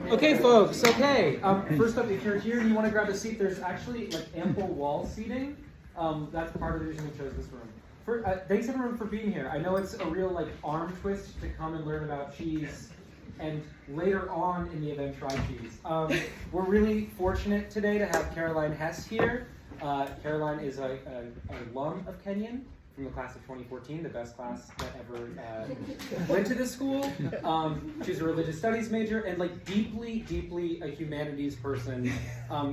Okay, folks. Okay. First up, if you're here and you want to grab a seat, there's actually like ample wall seating. That's part of the reason we chose this room. Thanks everyone for being here. I know it's a real like arm twist to come and learn about cheese, and later on in the event try cheese. We're really fortunate today to have Caroline Hesse here. Caroline is an alum of Kenyon from the class of 2014, the best class that ever went to this school. She's a religious studies major and like deeply a humanities person.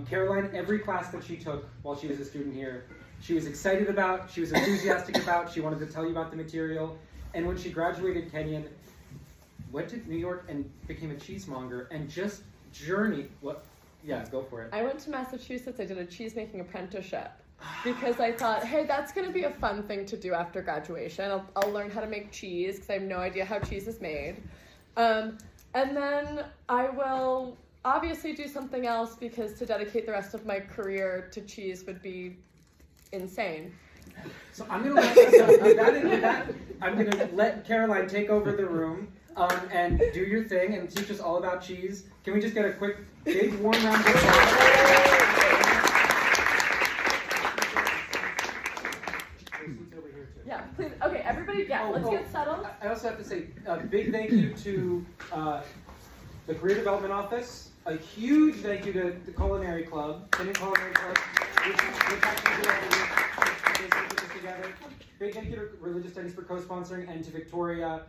Caroline, every class that she took while she was a student here, she was excited about, she was enthusiastic about, she wanted to tell you about the material. And when she graduated Kenyon, went to New York and became a cheesemonger and just journeyed. Yeah, go for it. I went to Massachusetts. I did a cheesemaking apprenticeship because I thought, hey, that's going to be a fun thing to do after graduation. I'll learn how to make cheese because I have no idea how cheese is made. And then I will obviously do something else because to dedicate the rest of my career to cheese would be insane. So I'm going to let with that, I'm going to let Caroline take over the room and do your thing and teach us all about cheese. Can we just get a quick, big, warm round of applause? Yeah, please. Okay, everybody, let's get settled. I also have to say a big thank you to the Career Development Office. A huge thank you to the Culinary Club, Kenyon Culinary Club, which actually did this together. Big thank you to Religious Studies for co-sponsoring and to Victoria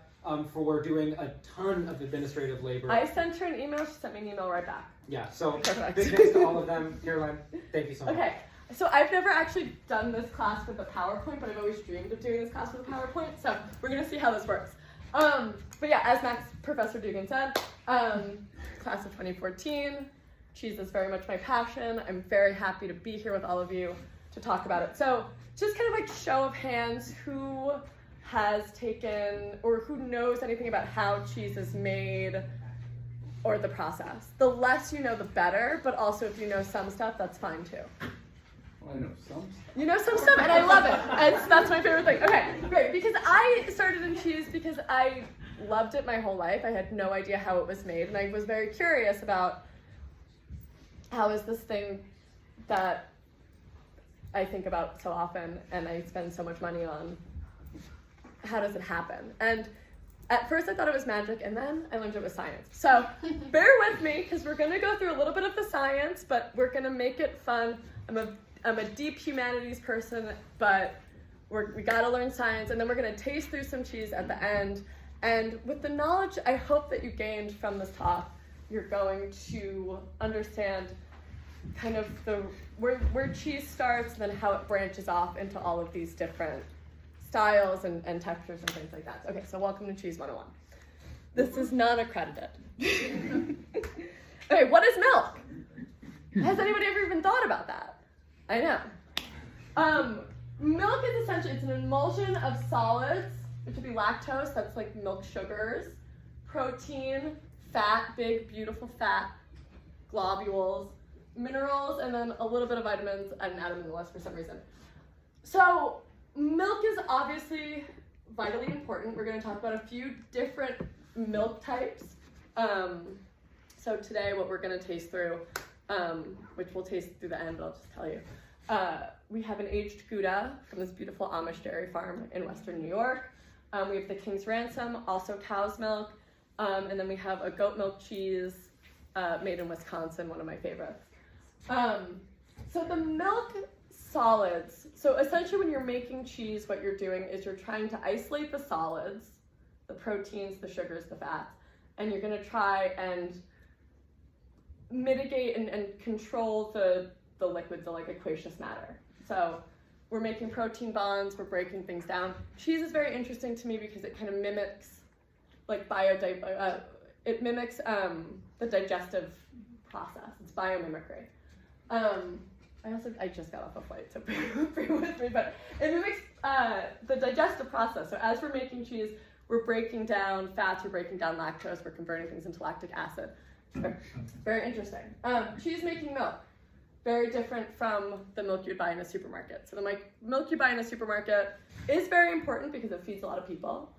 for doing a ton of administrative labor. I sent her an email. She sent me an email right back. Yeah, so Perfect. Big thanks to all of them. Caroline, thank you so much. Okay, so I've never actually done this class with a PowerPoint, but I've always dreamed of doing this class with a PowerPoint, so we're going to see how this works. But yeah, as Professor Dugan said, class of 2014, cheese is very much my passion. I'm very happy to be here with all of you to talk about it. So just kind of like show of hands, who has taken or who knows anything about how cheese is made or the process. The less you know, the better, but also if you know some stuff, that's fine too. Well, I know some stuff. You know some stuff, and I love it. That's my favorite thing. Okay, great, because I started in cheese because I loved it my whole life. I had no idea how it was made, and I was very curious about how is this thing that I think about so often and I spend so much money on, how does it happen? And at first I thought it was magic, and then I learned it was science. So bear with me, because we're going to go through a little bit of the science, but we're going to make it fun. I'm a deep humanities person, but we got to learn science, and then we're going to taste through some cheese at the end. And with the knowledge I hope that you gained from this talk, you're going to understand kind of where cheese starts and then how it branches off into all of these different styles and textures and things like that. Okay, so welcome to Cheese 101. This is non-accredited. Okay, what is milk? Has anybody ever even thought about that? I know. Milk is essentially, it's an emulsion of solids, which would be lactose, that's like milk sugars, protein, fat, big, beautiful fat, globules, minerals, and then a little bit of vitamins. I didn't add them in the list for some reason. So milk is obviously vitally important. We're going to talk about a few different milk types. So today what we're going to taste through, which we'll taste through the end, but I'll just tell you. We have an aged Gouda from this beautiful Amish dairy farm in Western New York. We have the King's Ransom, also cow's milk. And then we have a goat milk cheese made in Wisconsin, one of my favorites. So the milk solids, so essentially when you're making cheese, what you're doing is you're trying to isolate the solids, the proteins, the sugars, the fats, and you're going to try and mitigate and control the liquids, the like aqueous matter. So we're making protein bonds, we're breaking things down. Cheese is very interesting to me because it kind of mimics like it mimics the digestive process. It's biomimicry. I just got off a flight, so bear with me, but it mimics the digestive process. So as we're making cheese, we're breaking down fats, we're breaking down lactose, we're converting things into lactic acid. Very interesting. Cheese making milk, very different from the milk you'd buy in a supermarket. So the milk you buy in a supermarket is very important because it feeds a lot of people.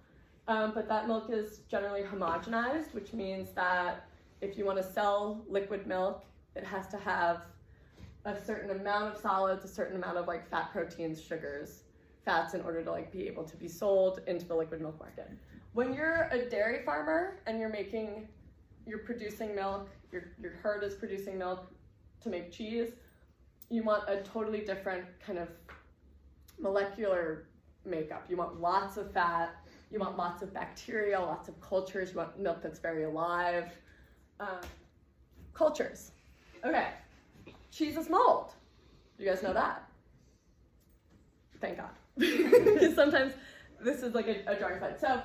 but that milk is generally homogenized, which means that if you want to sell liquid milk, it has to have a certain amount of solids, a certain amount of like fat, proteins, sugars, fats in order to like be able to be sold into the liquid milk market. When you're a dairy farmer and you're producing milk, your herd is producing milk to make cheese, you want a totally different kind of molecular makeup. You want lots of fat, you want lots of bacteria, lots of cultures, you want milk that's very alive. Cultures. Okay, cheese is mold. You guys know that? Thank God. Because sometimes this is like a drawing side. So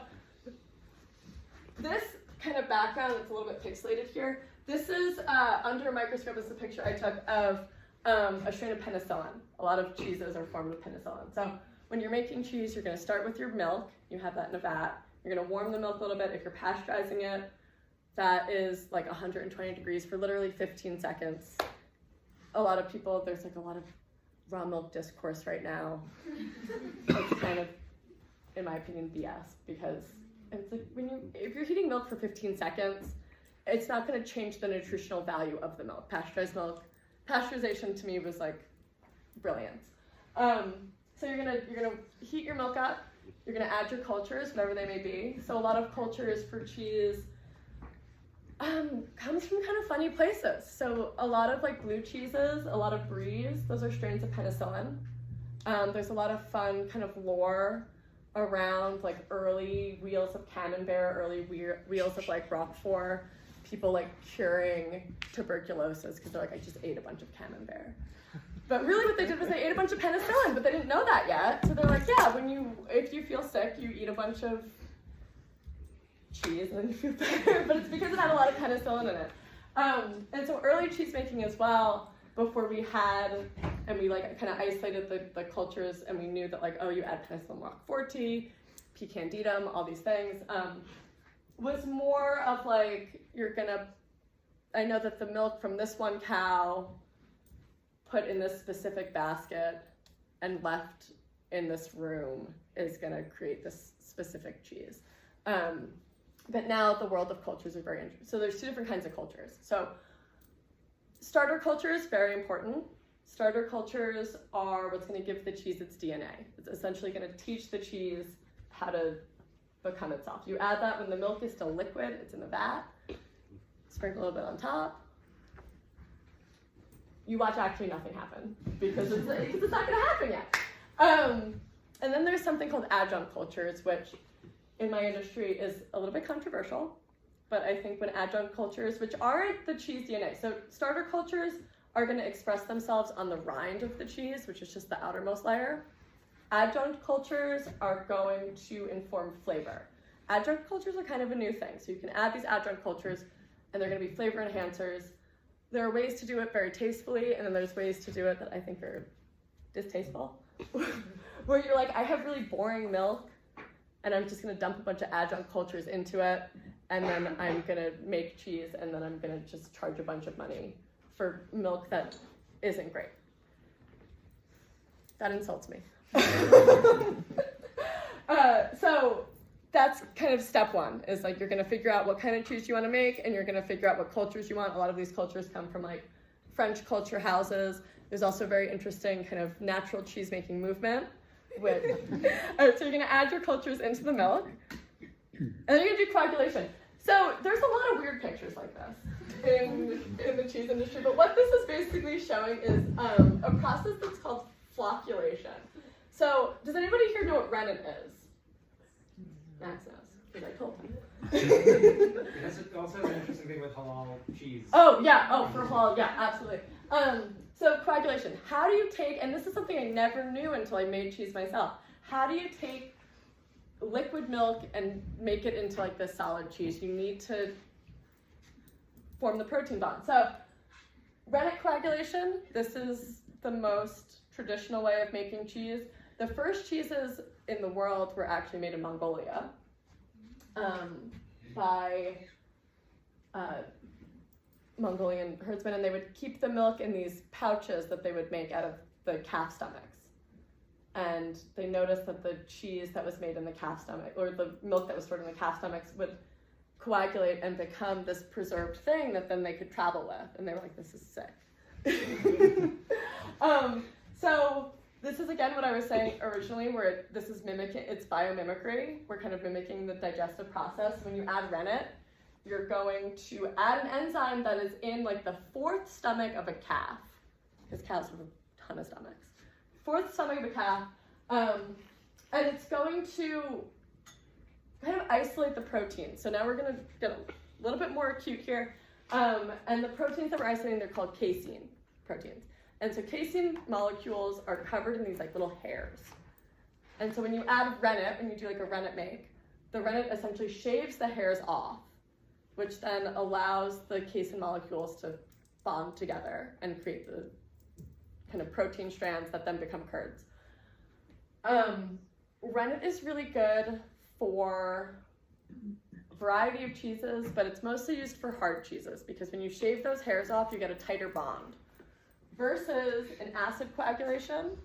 this kind of background, it's a little bit pixelated here. This is under a microscope. This is a picture I took of a strain of penicillin. A lot of cheeses are formed with penicillin. So when you're making cheese, you're going to start with your milk. You have that in a vat. You're going to warm the milk a little bit. If you're pasteurizing it, that is like 120 degrees for literally 15 seconds. A lot of people, there's like a lot of raw milk discourse right now. It's kind of, in my opinion, BS, because it's like if you're heating milk for 15 seconds, it's not going to change the nutritional value of the milk. Pasteurized milk, pasteurization to me was like brilliant. So you're gonna heat your milk up. You're gonna add your cultures, whatever they may be. So a lot of cultures for cheese comes from kind of funny places. So a lot of like blue cheeses, a lot of bries, those are strains of penicillin. There's a lot of fun kind of lore around like early wheels of camembert, early wheels of like Roquefort, people like curing tuberculosis because they're like, I just ate a bunch of camembert. But really what they did was they ate a bunch of penicillin, but they didn't know that yet. So they're like, yeah, if you feel sick, you eat a bunch of cheese and then you feel better. But it's because it had a lot of penicillin in it. And so early cheese making as well, before we had, and we like kind of isolated the cultures, and we knew that like, oh, you add penicillin roqueforti, P. candidum, all these things, was more of like, I know that the milk from this one cow put in this specific basket and left in this room is gonna create this specific cheese. But now the world of cultures are very interesting. So there's two different kinds of cultures. So starter cultures, very important. Starter cultures are what's going to give the cheese its DNA. It's essentially going to teach the cheese how to become itself. You add that when the milk is still liquid, it's in the vat. Sprinkle a little bit on top. You watch actually nothing happen because it's not going to happen yet. And then there's something called adjunct cultures, which in my industry is a little bit controversial, but I think when adjunct cultures, which aren't the cheese DNA, so starter cultures are going to express themselves on the rind of the cheese, which is just the outermost layer. Adjunct cultures are going to inform flavor. Adjunct cultures are kind of a new thing, so you can add these adjunct cultures, and they're going to be flavor enhancers. There are ways to do it very tastefully, and then there's ways to do it that I think are distasteful, where you're like, I have really boring milk, and I'm just going to dump a bunch of adjunct cultures into it, and then I'm going to make cheese, and then I'm going to just charge a bunch of money for milk that isn't great. That insults me. So that's kind of step one, is like you're going to figure out what kind of cheese you want to make, and you're going to figure out what cultures you want. A lot of these cultures come from like French culture houses. There's also a very interesting kind of natural cheese making movement. So you're going to add your cultures into the milk, and then you're going to do coagulation. So there's a lot of weird pictures like this in the cheese industry, but what this is basically showing is a process that's called flocculation. So does anybody here know what rennet is? Max knows, because I told him. It also has an interesting thing with halal cheese. Oh, yeah. For halal, yeah, absolutely. So coagulation. How do you take, and this is something I never knew until I made cheese myself, how do you take liquid milk and make it into like this solid cheese? You need to form the protein bond. So rennet coagulation, this is the most traditional way of making cheese. The first cheeses in the world were actually made in Mongolia by Mongolian herdsmen, and they would keep the milk in these pouches that they would make out of the calf stomachs. and they noticed that the cheese that was made in the calf stomach, or the milk that was stored in the calf stomachs, would coagulate and become this preserved thing that then they could travel with. And they were like, this is sick. So this is again what I was saying originally, where this is mimicking, it's biomimicry. We're kind of mimicking the digestive process. When you add rennet, you're going to add an enzyme that is in like the fourth stomach of a calf, because cows have a ton of stomachs. Fourth stomach of a calf, and it's going to kind of isolate the protein. So now we're going to get a little bit more acute here, and the proteins that we're isolating, they're called casein proteins. And so casein molecules are covered in these like little hairs. And so when you add rennet, when you do like a rennet make, the rennet essentially shaves the hairs off, which then allows the casein molecules to bond together and create the kind of protein strands that then become curds. Rennet is really good for a variety of cheeses, but it's mostly used for hard cheeses because when you shave those hairs off, you get a tighter bond. Versus an acid coagulation,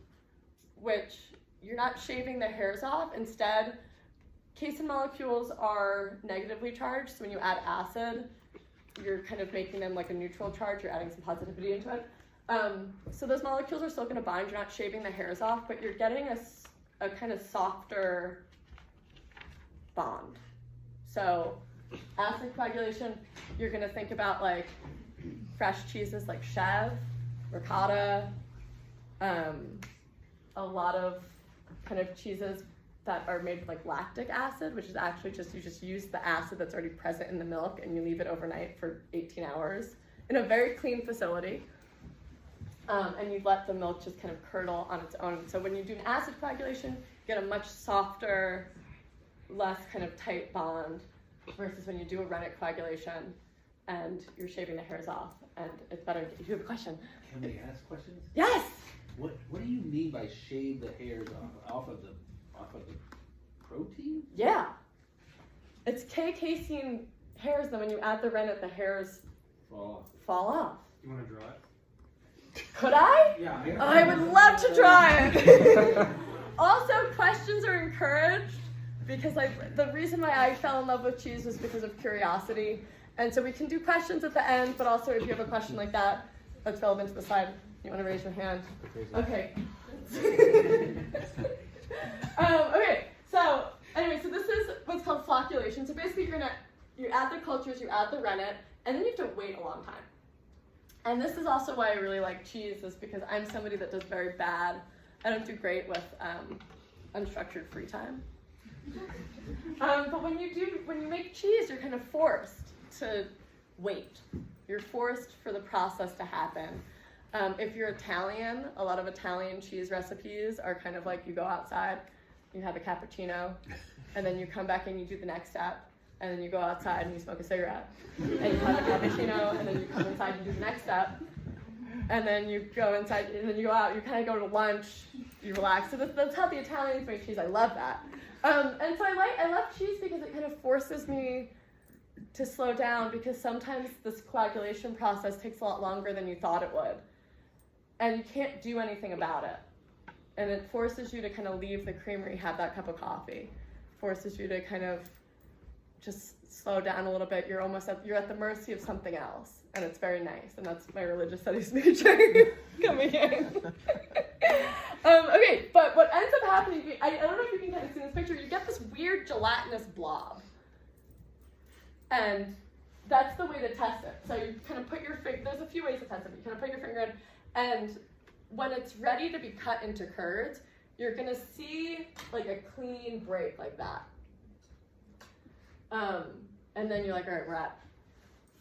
which you're not shaving the hairs off. Instead, casein molecules are negatively charged, so when you add acid, you're kind of making them like a neutral charge, you're adding some positivity into it. So those molecules are still going to bind, you're not shaving the hairs off, but you're getting a kind of softer bond. So acid coagulation, you're going to think about like fresh cheeses like Chev, ricotta, a lot of kind of cheeses that are made with like lactic acid, which is actually just, you just use the acid that's already present in the milk and you leave it overnight for 18 hours in a very clean facility. And you let the milk just kind of curdle on its own. So when you do an acid coagulation, you get a much softer, less kind of tight bond versus when you do a rennet coagulation and you're shaving the hairs off, and it's better. If you have a question. Can we ask questions? Yes! What do you mean by shave the hairs off of the protein? Yeah. It's casein hairs, then when you add the rennet, the hairs fall off. You want to draw it? Could I? Yeah. I would love to try it. Also, questions are encouraged because the reason why I fell in love with cheese was because of curiosity. And so we can do questions at the end, but also if you have a question like that that's relevant to the slide, you want to raise your hand. Okay. Okay, so anyway, so this is what's called flocculation. So basically you add the cultures, you add the rennet, and then you have to wait a long time. And this is also why I really like cheese, is because I'm somebody that does very bad. I don't do great with unstructured free time. But when you make cheese, you're kind of forced to wait. You're forced for the process to happen. If you're Italian, a lot of Italian cheese recipes are kind of like you go outside, you have a cappuccino, and then you come back and you do the next step, and then you go outside and you smoke a cigarette, and you have a cappuccino, and then you come inside and do the next step, and then you go inside, and then you go out, you kind of go to lunch, you relax. So that's how the Italians make cheese. I love that. And so I love cheese because it kind of forces me to slow down, because sometimes this coagulation process takes a lot longer than you thought it would. And you can't do anything about it. And it forces you to kind of leave the creamery, have that cup of coffee. Forces you to kind of just slow down a little bit. You're at the mercy of something else. And it's very nice. And that's my religious studies major coming in. Okay, but what ends up happening, I don't know if you can kind of see in this picture, you get this weird gelatinous blob. And that's the way to test it. So you kind of put your finger, there's a few ways to test it, but you kind of put your finger in, and when it's ready to be cut into curds, you're gonna see like a clean break like that. And then you're like, all right, we're at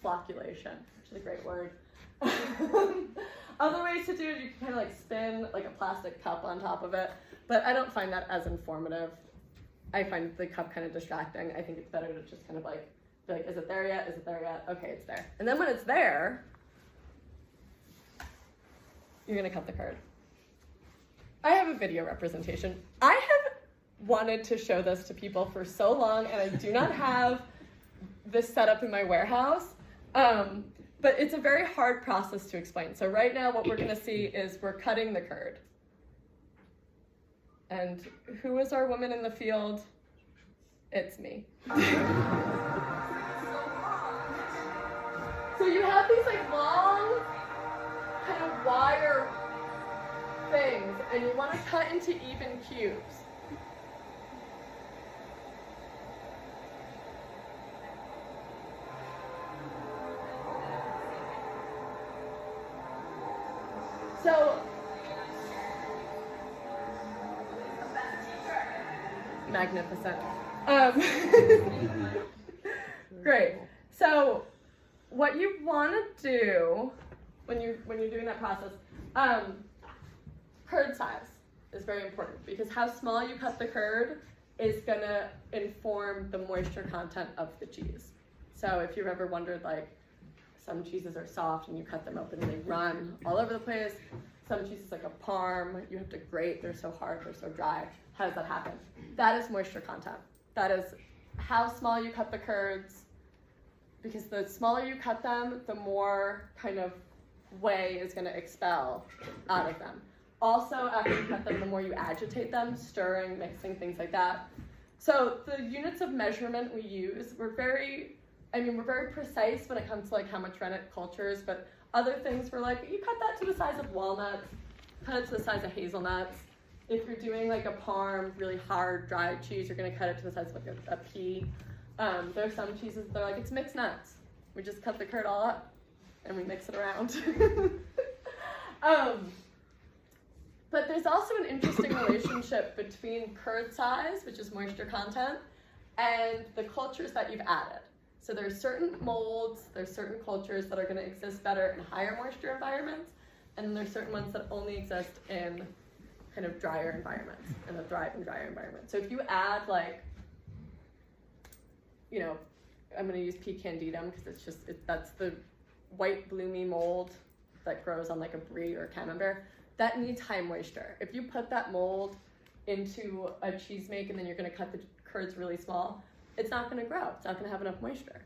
flocculation, which is a great word. Other ways to do it, you can kind of like spin like a plastic cup on top of it, but I don't find that as informative. I find the cup kind of distracting. I think it's better to just kind of like, be like, is it there yet? Is it there yet? Okay, it's there. And then when it's there, you're gonna cut the curd. I have a video representation. I have wanted to show this to people for so long, and I do not have this set up in my warehouse. But it's a very hard process to explain. So right now what we're gonna see is we're cutting the curd. And who is our woman in the field? It's me. So you have these like long kind of wire things, and you want to cut into even cubes. So, magnificent. Great. So, what you want to do when you're doing that process, curd size is very important because how small you cut the curd is gonna inform the moisture content of the cheese. So, if you've ever wondered, like, some cheeses are soft and you cut them open and they run all over the place. Some cheeses, like a parm, you have to grate, they're so hard, they're so dry. How does that happen? That is moisture content. That is how small you cut the curds, because the smaller you cut them, the more kind of whey is going to expel out of them. Also, after you cut them, the more you agitate them, stirring, mixing, things like that. So the units of measurement we use, we're very precise when it comes to like how much rennet cultures, but other things we're like, you cut that to the size of walnuts, cut it to the size of hazelnuts. If you're doing like a parm, really hard, dry cheese, you're gonna cut it to the size of like a pea. There are some cheeses that are like, it's mixed nuts. We just cut the curd all up and we mix it around. But there's also an interesting relationship between curd size, which is moisture content, and the cultures that you've added. So there's certain molds, there's certain cultures that are going to exist better in higher moisture environments, and then there's certain ones that only exist in kind of drier environments, and that thrive in drier environments. So if you add like, you know, I'm going to use P. candidum because it's just, that's the white bloomy mold that grows on like a brie or a camembert. That needs high moisture. If you put that mold into a cheese make and then you're going to cut the curds really small, it's not going to grow. It's not going to have enough moisture.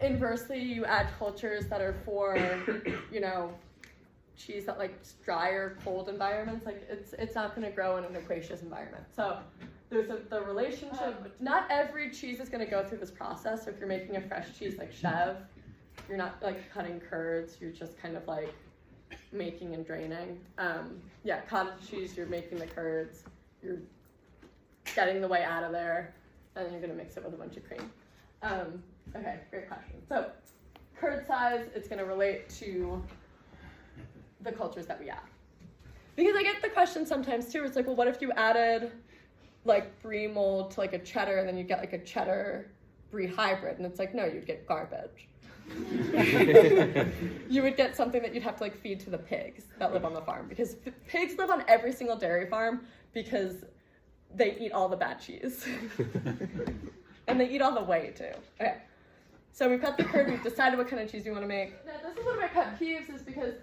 Inversely, you add cultures that are for, you know, cheese that like drier, cold environments. Like it's not going to grow in an aquaceous environment. So there's the relationship. Not every cheese is going to go through this process. So if you're making a fresh cheese like Chev, you're not like cutting curds. You're just kind of like making and draining. Yeah, cottage cheese, you're making the curds. You're getting the whey out of there. And then you're going to mix it with a bunch of cream. Okay, great question. So, curd size, it's going to relate to the cultures that we add. Because I get the question sometimes too, it's like, well, what if you added like brie mold to like a cheddar and then you get like a cheddar brie hybrid? And it's like, no, you'd get garbage. You would get something that you'd have to like feed to the pigs that live on the farm, because pigs live on every single dairy farm because they eat all the bad cheese. And they eat all the whey too. Okay. So we've cut the curd, we've decided what kind of cheese we want to make. Now this is one of my pet peeves, is because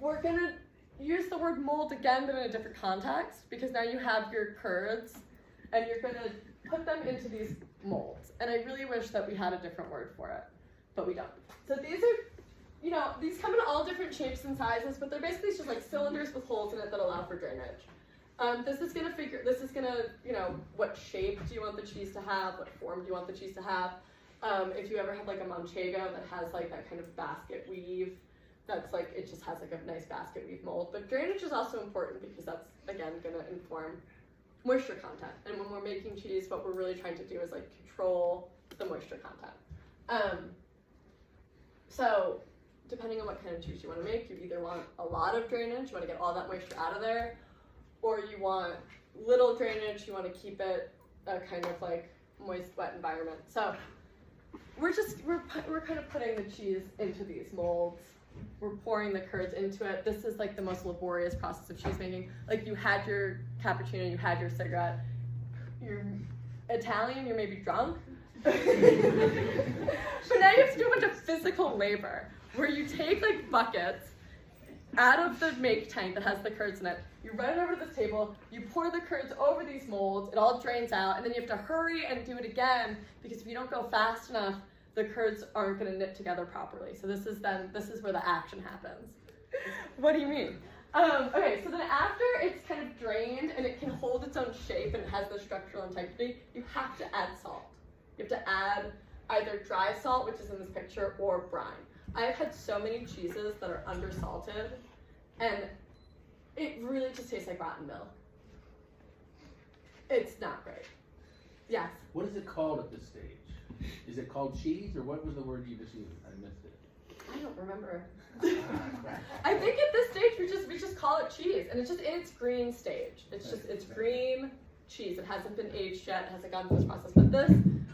we're gonna use the word mold again, but in a different context, because now you have your curds and you're gonna put them into these molds. And I really wish that we had a different word for it, but we don't. So these are, you know, these come in all different shapes and sizes, but they're basically just like cylinders with holes in it that allow for drainage. This is gonna, you know, what shape do you want the cheese to have? What form do you want the cheese to have? If you ever have like a manchego that has like that kind of basket weave, that's like, it just has like a nice basket weave mold. But drainage is also important because that's, again, gonna inform moisture content. And when we're making cheese, what we're really trying to do is like control the moisture content. So depending on what kind of cheese you wanna make, you either want a lot of drainage, you wanna get all that moisture out of there, or you want little drainage, you want to keep it a kind of like moist, wet environment. So we're kind of putting the cheese into these molds. We're pouring the curds into it. This is like the most laborious process of cheese making. Like, you had your cappuccino, you had your cigarette. You're Italian, you're maybe drunk. But now you have to do a bunch of physical labor where you take like buckets out of the make tank that has the curds in it, you run it over to this table, you pour the curds over these molds, it all drains out, and then you have to hurry and do it again, because if you don't go fast enough, the curds aren't going to knit together properly. So this is where the action happens. What do you mean? Okay, so then after it's kind of drained and it can hold its own shape and it has the structural integrity, you have to add salt. You have to add either dry salt, which is in this picture, or brine. I've had so many cheeses that are undersalted, and it really just tastes like rotten milk. It's not great. Yes? What is it called at this stage? Is it called cheese, or what was the word you just used? I missed it. I don't remember. Crap. I think at this stage we just call it cheese, and it's just in its green stage. It's green cheese. It hasn't been aged yet. It hasn't gone through this process. But this,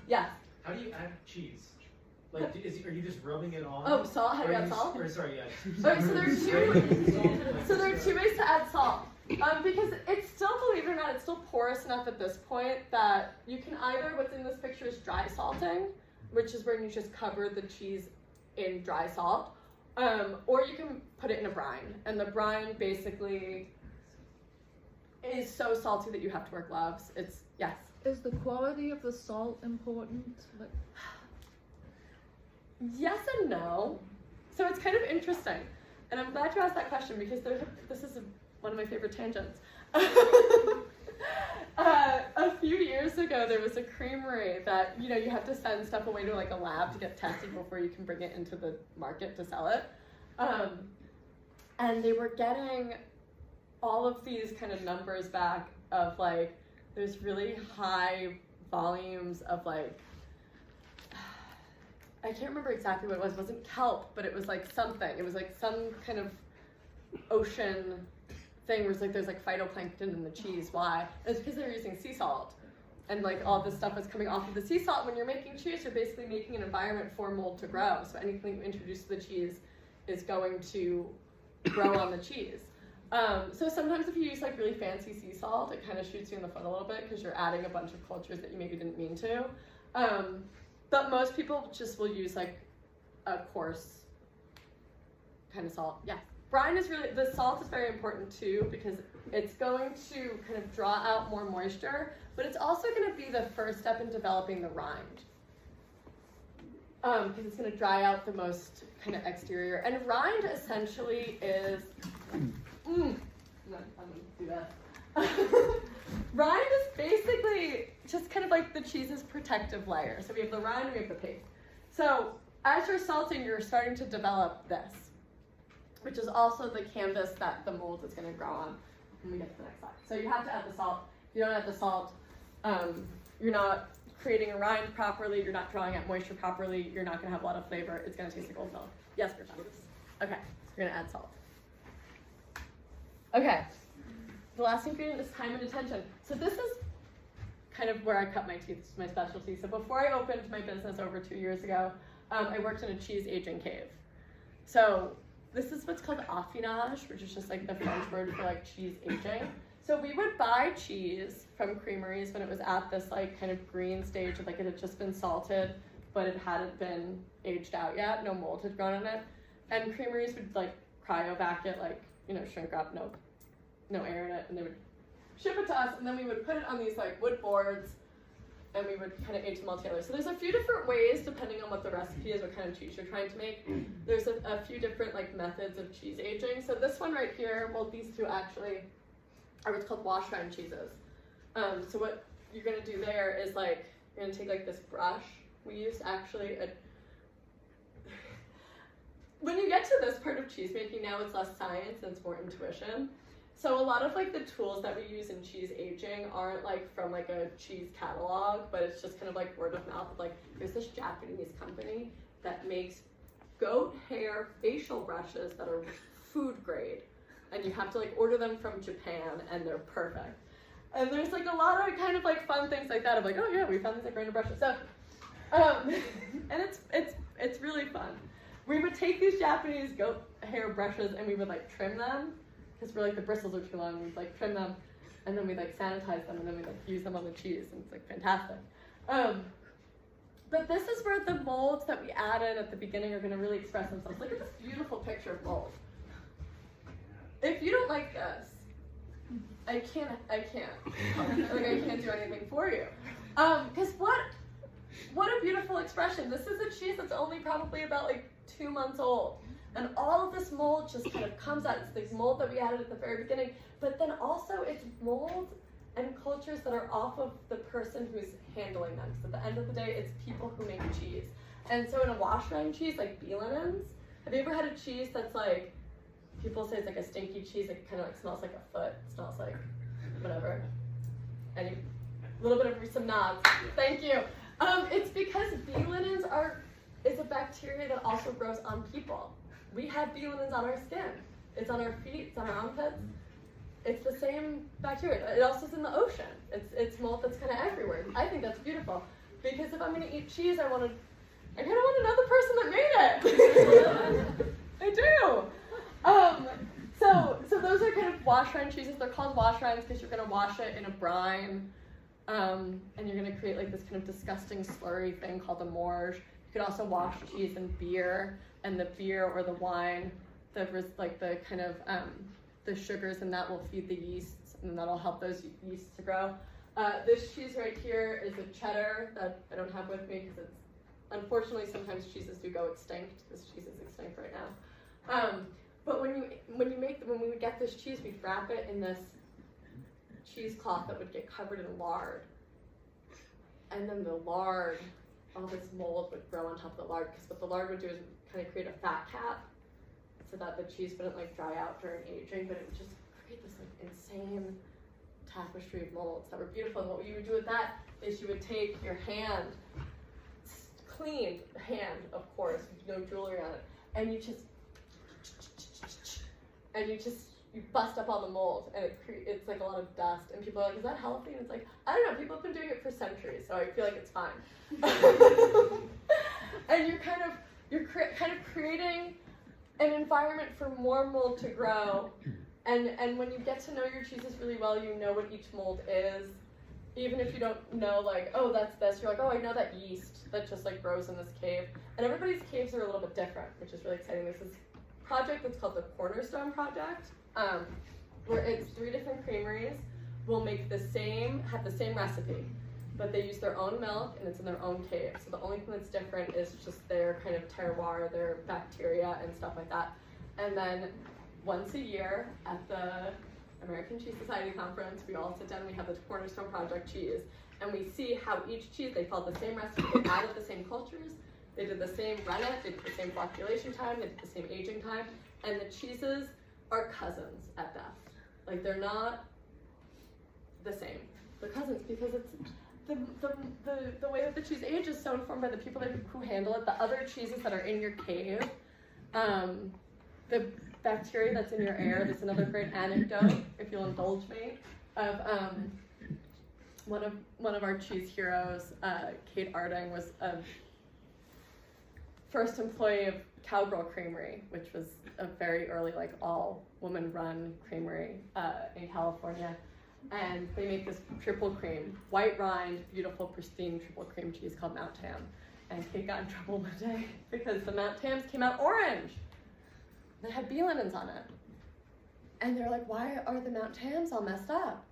yes. How do you add cheese? Like, are you just rubbing it on? Oh, salt. How do you add salt? Or sorry, yeah. Okay, so there are two ways to add salt. Because it's still, believe it or not, it's still porous enough at this point that you can either, what's in this picture is dry salting, which is where you just cover the cheese in dry salt, or you can put it in a brine. And the brine basically is so salty that you have to wear gloves. It's, yes? Is the quality of the salt important? Like, yes and no. So it's kind of interesting. And I'm glad you asked that question because this is one of my favorite tangents. A few years ago, there was a creamery that, you have to send stuff away to like a lab to get tested before you can bring it into the market to sell it. And they were getting all of these kind of numbers back of like, there's really high volumes of like, I can't remember exactly what it was. It wasn't kelp, but it was like something. It was like some kind of ocean thing where it's like there's like phytoplankton in the cheese. Why? And it's because they're using sea salt. And like all this stuff is coming off of the sea salt. When you're making cheese, you're basically making an environment for mold to grow. So anything you introduce to the cheese is going to grow on the cheese. So sometimes if you use like really fancy sea salt, it kind of shoots you in the foot a little bit because you're adding a bunch of cultures that you maybe didn't mean to. But most people just will use like a coarse kind of salt. Yes. Brine is really, the salt is very important too because it's going to kind of draw out more moisture, but it's also going to be the first step in developing the rind. Because it's going to dry out the most kind of exterior. And rind essentially is, I'm going to do that. Rind is basically just kind of like the cheese's protective layer. So we have the rind and we have the paste. So as you're salting, you're starting to develop this, which is also the canvas that the mold is going to grow on when we get to the next slide. So you have to add the salt. If you don't add the salt, you're not creating a rind properly, you're not drawing out moisture properly, you're not going to have a lot of flavor, it's going to taste like old milk. Yes, Griffin? Okay, so you're going to add salt. Okay, the last ingredient is time and attention. So this is kind of where I cut my teeth, my specialty. So before I opened my business over 2 years ago, I worked in a cheese aging cave. So this is what's called affinage, which is just like the French word for like cheese aging. So we would buy cheese from creameries when it was at this like kind of green stage of like it had just been salted, but it hadn't been aged out yet, no mold had grown in it. And creameries would like cryovac it, like, shrink up, no air in it, and they would ship it to us, and then we would put it on these like wood boards, and we would kind of age them all together. So there's a few different ways, depending on what the recipe is, what kind of cheese you're trying to make. There's a few different like methods of cheese aging. So this one right here, well, these two actually are what's called wash rind cheeses. So what you're gonna do there is like, you're gonna take like this brush. We use actually when you get to this part of cheese making now, it's less science and it's more intuition. So a lot of like the tools that we use in cheese aging aren't like from like a cheese catalog, but it's just kind of like word of mouth of like, there's this Japanese company that makes goat hair facial brushes that are food grade. And you have to like order them from Japan and they're perfect. And there's like a lot of kind of like fun things like that of like, oh yeah, we found these like random brushes. So, and it's really fun. We would take these Japanese goat hair brushes and we would like trim them because we're like the bristles are too long. We'd like trim them and then we'd like sanitize them and then we'd like use them on the cheese and it's like fantastic. But this is where the molds that we added at the beginning are going to really express themselves. Look at this beautiful picture of mold. If you don't like this, I can't. Like I can't do anything for you. Because what a beautiful expression. This is a cheese that's only probably about like 2 months old. And all of this mold just kind of comes out. It's this mold that we added at the very beginning, but then also it's mold and cultures that are off of the person who's handling them. So at the end of the day, it's people who make cheese. And so in a wash rind cheese, like Bielenens, have you ever had a cheese that's like, people say it's like a stinky cheese, it kind of like smells like a foot, it smells like whatever. Any, a little bit of some nods. Thank you. It's because Bielenens is a bacteria that also grows on people. We have Bielenens on our skin. It's on our feet, it's on our armpits. It's the same bacteria. It also is in the ocean. It's mold that's kind of everywhere. I think that's beautiful. Because if I'm gonna eat cheese, I kind of want to know the person that made it. I do. So those are kind of wash rind cheeses. They're called wash rinds because you're gonna wash it in a brine, and you're gonna create like this kind of disgusting slurry thing called a morge. You could also wash cheese in beer, and the beer or the wine, the kind of the sugars, and that will feed the yeasts, and that'll help those yeasts to grow. This cheese right here is a cheddar that I don't have with me because it's, unfortunately, sometimes cheeses do go extinct. This cheese is extinct right now. But when we would get this cheese, we'd wrap it in this cheesecloth that would get covered in lard. And then the lard, all this mold would grow on top of the lard, because what the lard would do is kind of create a fat cap so that the cheese wouldn't like dry out during aging, but it would just create this like insane tapestry of molds that were beautiful. And what you would do with that is you would take your hand, clean hand, of course, with no jewelry on it, and you bust up all the mold, and it's like a lot of dust, and people are like, is that healthy? And it's like, I don't know, people have been doing it for centuries, so I feel like it's fine. And you're kind of creating an environment for more mold to grow, and when you get to know your cheeses really well, you know what each mold is. Even if you don't know, like, oh, that's this, you're like, oh, I know that yeast that just like grows in this cave. And everybody's caves are a little bit different, which is really exciting. This is a project that's called the Cornerstone Project, where it's 3 different creameries will have the same recipe, but they use their own milk and it's in their own cave. So the only thing that's different is just their kind of terroir, their bacteria and stuff like that. And then once a year at the American Cheese Society Conference, we all sit down and we have the Cornerstone Project cheese, and we see how each cheese, they followed the same recipe, they added the same cultures, they did the same rennet, they did the same flocculation time, they did the same aging time, and the cheeses are cousins at best. Like, they're not the same. They're cousins because it's the way that the cheese ages is so informed by the people who handle it, the other cheeses that are in your cave, the bacteria that's in your air. There's another great anecdote, if you'll indulge me, of one of our cheese heroes, Kate Arding, was a first employee of Cowgirl Creamery, which was a very early, like, all-woman-run creamery in California. And they make this triple cream, white rind, beautiful, pristine triple cream cheese called Mount Tam. And Kate got in trouble one day because the Mount Tams came out orange. They had Bielenens on it. And they're like, why are the Mount Tams all messed up?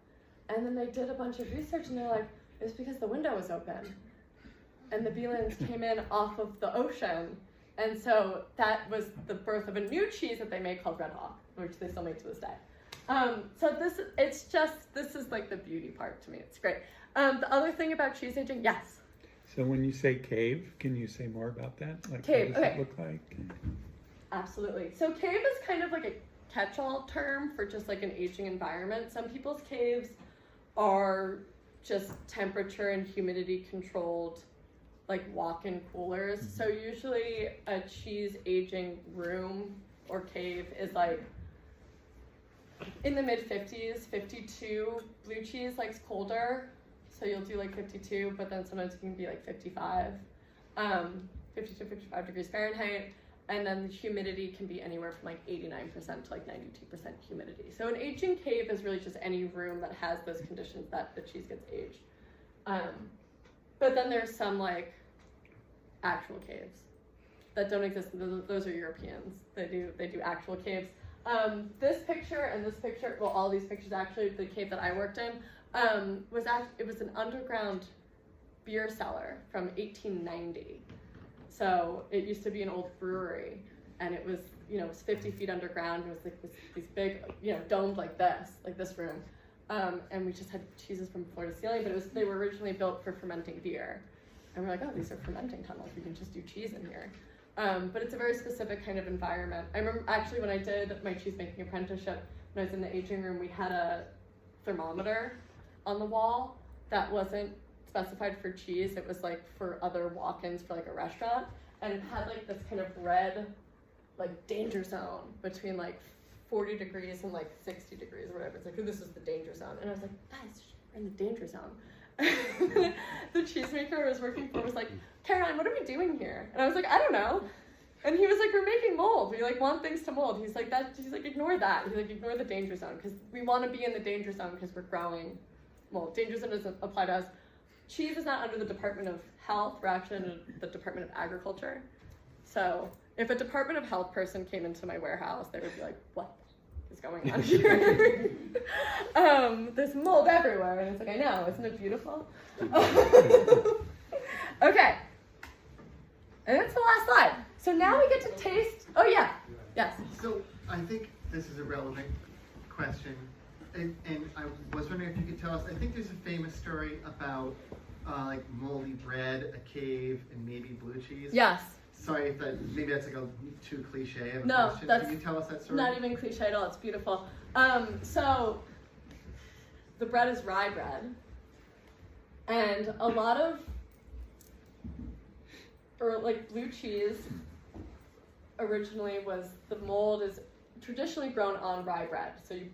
And then they did a bunch of research and they're like, it's because the window was open. And the Bielenens came in off of the ocean. And so that was the birth of a new cheese that they made called Red Hawk, which they still make to this day. So this is like the beauty part to me. It's great. The other thing about cheese aging, yes? So when you say cave, can you say more about that? Like, cave, what does okay. it look like? Absolutely. So cave is kind of like a catch-all term for just like an aging environment. Some people's caves are just temperature and humidity controlled, like walk-in coolers. Mm-hmm. So usually a cheese aging room or cave is like in the mid-50s, 52. Blue cheese likes colder, so you'll do like 52, but then sometimes it can be like 55, 52, 55 degrees Fahrenheit. And then the humidity can be anywhere from like 89% to like 92% humidity. So an aging cave is really just any room that has those conditions that the cheese gets aged. But then there's some like actual caves that don't exist. Those are Europeans. They do actual caves. This picture and this picture, well, all these pictures actually, the cave that I worked in, it was an underground beer cellar from 1890. So it used to be an old brewery, and it was, it was 50 feet underground. It was like these big, domed like this room. And we just had cheeses from floor to ceiling, but they were originally built for fermenting beer. And we're like, oh, these are fermenting tunnels. We can just do cheese in here. But it's a very specific kind of environment. I remember actually when I did my cheese making apprenticeship, when I was in the aging room, we had a thermometer on the wall that wasn't specified for cheese. It was like for other walk-ins for like a restaurant. And it had like this kind of red, like danger zone between like 40 degrees and like 60 degrees or whatever. It's like, oh, this is the danger zone. And I was like, guys, we're in the danger zone. The cheesemaker I was working for was like, Caroline, what are we doing here? And I was like, I don't know. And he was like, we're making mold. We like want things to mold. He's like, ignore that. He's like, ignore the danger zone, because we want to be in the danger zone because we're growing mold. Danger zone doesn't apply to us. Cheese is not under the Department of Health. We're actually under the Department of Agriculture. So if a Department of Health person came into my warehouse, they would be like, what is going on here? There's mold everywhere. And it's like, I know, isn't it beautiful? Okay. And that's the last slide. So now we get to taste. Oh, yeah. Yes. So I think this is a relevant question. And I was wondering if you could tell us, I think there's a famous story about like moldy bread, a cave, and maybe blue cheese. Yes. Sorry if maybe that's like a too cliche of a No, question. that's Can you tell us that story? not even cliche at all. It's beautiful. So the bread is rye bread. And a lot of, or like blue cheese originally was, the mold is traditionally grown on rye bread. So you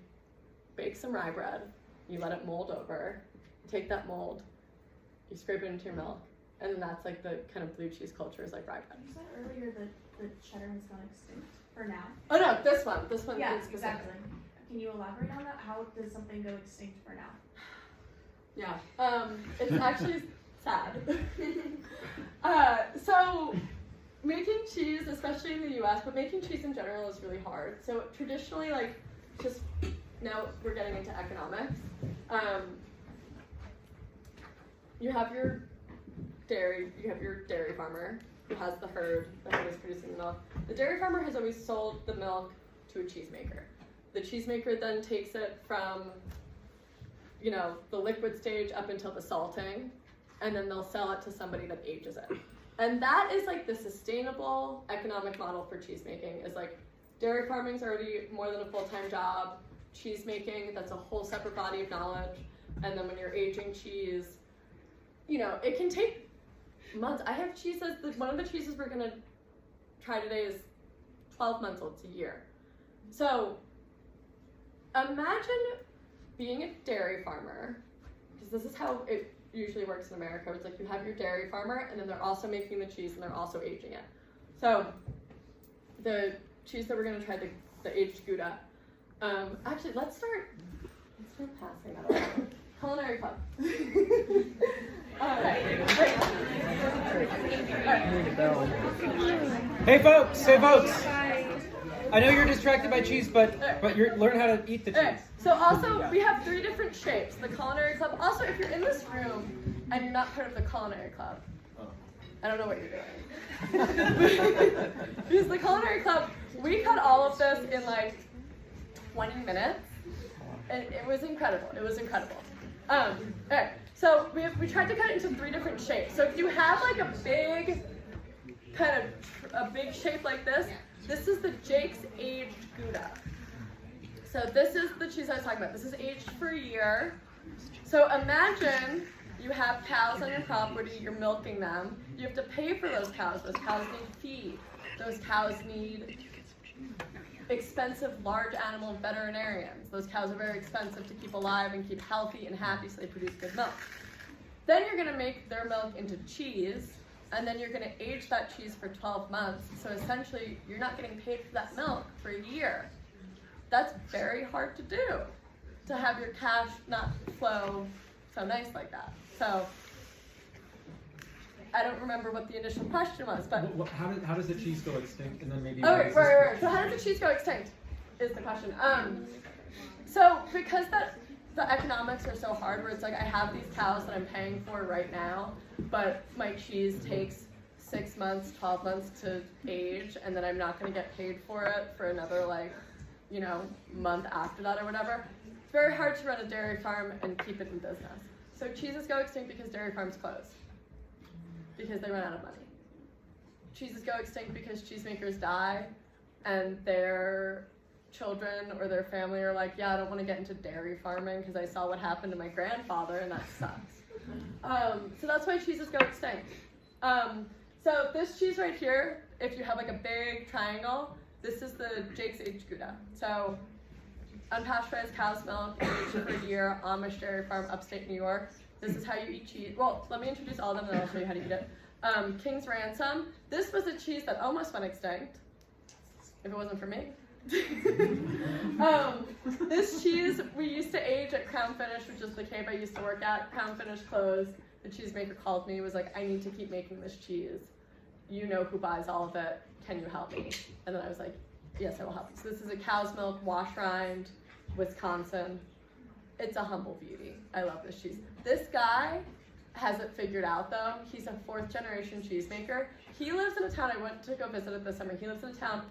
bake some rye bread, you let it mold over, you take that mold, you scrape it into your milk, and then that's like the kind of blue cheese culture is like rye bread. You said earlier that the cheddar has gone extinct for now. Oh no, this one Yeah, is specific. exactly. Can you elaborate on that? How does something go extinct for now? Yeah, it's actually sad. So making cheese, especially in the US, but making cheese in general is really hard. So traditionally, like, just now we're getting into economics. You have your dairy farmer who has the herd is producing the milk. The dairy farmer has always sold the milk to a cheesemaker. The cheesemaker then takes it from, the liquid stage up until the salting, and then they'll sell it to somebody that ages it. And that is like the sustainable economic model for cheesemaking, is like dairy farming is already more than a full-time job. Cheese making, that's a whole separate body of knowledge. And then when you're aging cheese, it can take months. I have cheeses, one of the cheeses we're gonna try today is 12 months old, it's a year. So imagine being a dairy farmer, because this is how it usually works in America. It's like you have your dairy farmer, and then they're also making the cheese, and they're also aging it. So the cheese that we're gonna try, the aged Gouda. Actually, let's start passing that around. Culinary club. Hey folks, I know you're distracted by cheese, but learn how to eat the cheese. So also, we have 3 different shapes. The culinary club. Also, if you're in this room and you're not part of the culinary club, I don't know what you're doing. Because the culinary club, we cut all of this in like 20 minutes, and it was incredible. Okay, so we tried to cut it into 3 different shapes. So if you have like a big shape like this is the Jake's aged Gouda. So this is the cheese I was talking about. This is aged for a year. So imagine you have cows on your property, you're milking them. You have to pay for those cows. Those cows need feed. Those cows need expensive large animal veterinarians. Those cows are very expensive to keep alive and keep healthy and happy, so they produce good milk. Then you're gonna make their milk into cheese, and then you're gonna age that cheese for 12 months. So essentially, you're not getting paid for that milk for a year. That's very hard to do, to have your cash not flow so nice like that. So I don't remember what the initial question was, but How does the cheese go extinct, and then maybe? right. So how does the cheese go extinct? Is the question. So because the economics are so hard, where it's like I have these cows that I'm paying for right now, but my cheese takes 6 months, 12 months to age, and then I'm not going to get paid for it for another, like, you know, month after that or whatever. It's very hard to run a dairy farm and keep it in business. So cheeses go extinct because dairy farms close, because they run out of money. Cheeses go extinct because cheesemakers die, and their children or their family are like, yeah, I don't want to get into dairy farming because I saw what happened to my grandfather, and that sucks. So that's why cheeses go extinct. So this cheese right here, if you have like a big triangle, this is the Jake's aged Gouda. So unpasteurized cow's milk, aged for a year, Amish dairy farm, upstate New York. This is how you eat cheese. Well, let me introduce all of them and then I'll show you how to eat it. King's Ransom. This was a cheese that almost went extinct, if it wasn't for me. This cheese we used to age at Crown Finish, which is the cave I used to work at. Crown Finish closed. The cheesemaker called me, was like, I need to keep making this cheese. You know who buys all of it. Can you help me? And then I was like, yes, I will help you. So this is a cow's milk, wash rind, Wisconsin. It's a humble beauty. I love this cheese. This guy has it figured out though. He's a 4th generation cheesemaker. He lives in a town, I went to go visit it this summer. He lives in a town,